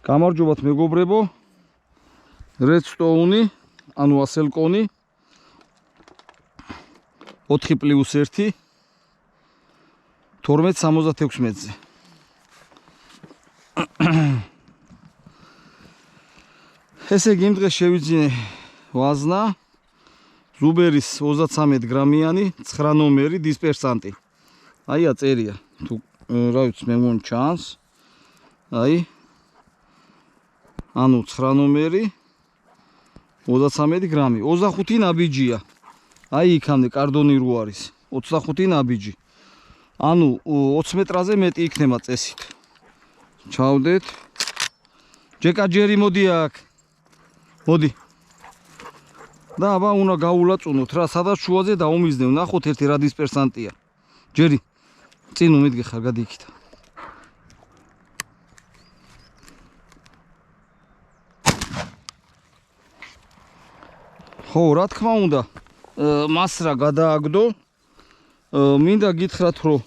გამარჯობათ მეგობრებო, Redstone, ანუ ასელკონი 4+1 1276-ზე. ესე იგი იმ დღეს შევიძინე ვაზნა ზუბერის 33 გრამიანი 9 ნომერი დისპერსანტი. აი აწერია, თუ რა ვიცი მე მგონი ჩანს. აი ანუ 9 ნომერი 33 გრამი, 25 ნაბიჯია. აი იქამდე კარდონი რო არის, 25 ნაბიჯი. ანუ 20 მეტრაზე მეტი იქნება წესით. ჩავდეთ. ჯეკა ჯერი მოდი აქ. მოდი. და აბა უნდა გაულაწუნოთ რა, სადაც შუაზე დაუმიზნევ, ნახოთ ერთი რა დისპერსანტია. ჯერი. წინ უმიდგე ხარ, გადი იქით. ხო, რა თქმა უნდა, მას რა გადააგდო. მინდა გითხრათ, რომ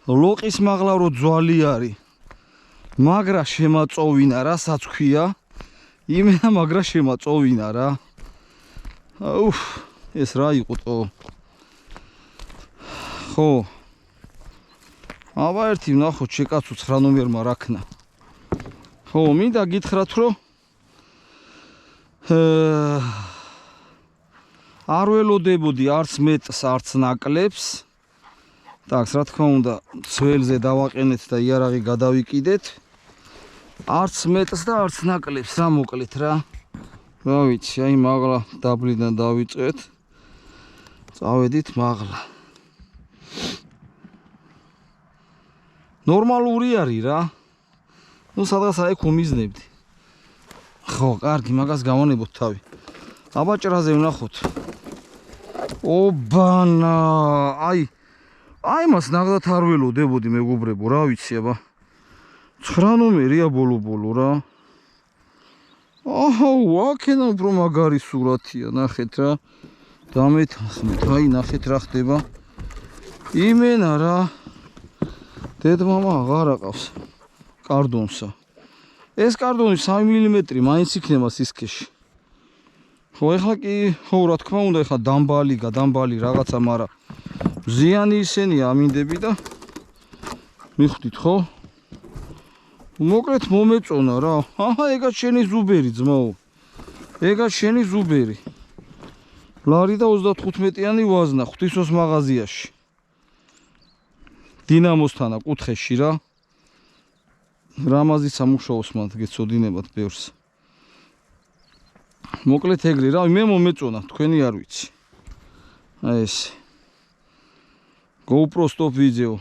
ლოყის მაღლა რო ძვალი არის, მაგრა შემაწოვინა, რასაც ქვია, იმენა მაგრა შემაწოვინა რა. აუφ, ეს რა იყო ტო. ხო. აბა ერთი ვნახოთ შეკაცო 9 ნომერმა რა ქნა. ხო, მინდა გითხრათ, რომ არ ველოდებოდი არც მეტს, არც ნაკლებს. Так, რა თქმა უნდა, ცველზე დავაყენეთ და იარაღი გადავიკიდეთ. არც მეტს და არც ნაკლებს რა მოკლეთ რა. რა ვიცი, აი მაღლა დაბლიდან დავიწყეთ. წავედით მაღლა. ნორმალური არის რა. ნუ სადღაც აი ხუმიზნებდი. ხო, კარგი, მაგას გავანებოთ თავი. აბაჭრაზე ვნახოთ. ობანა, აი მას ნახდათ არ ველოდებოდი მეგობრებო, რა ვიცი აბა. 9 ნომერია ბოლო რა. აჰა, აქედან უფრო მაგარი სურათია, ნახეთ რა. დამეთანხმეთ, აი ნახეთ რა ხდება. იმენა რა. დედმამა აღარ აყავს კარდონსა. ეს კარდონი 3 მმ მაინც იქნება სისქეში. ხო, ეხლა კი, ხო, რა თქმა უნდა, ეხლა დამბალი რაღაცა, მაგრამ ზიანი ისენია ამინდები და მიხვდით, ხო? მოკლედ მომეწონა რა. აჰა, ეგაც შენი ზუბერი ძმაო. ეგაც შენი ზუბერი. ლარი და 35-იანი ვაზნა ღვთისმოს მაღაზიაში. დინამოსთანა კუთხეში რა. რამაზის სამუშაოს მანდ გეცოდინებათ ბევრს. მოკლედ ეგრე რა, მე მომეწონა, თქვენი არ ვიცი. აი ეს GoPro stop video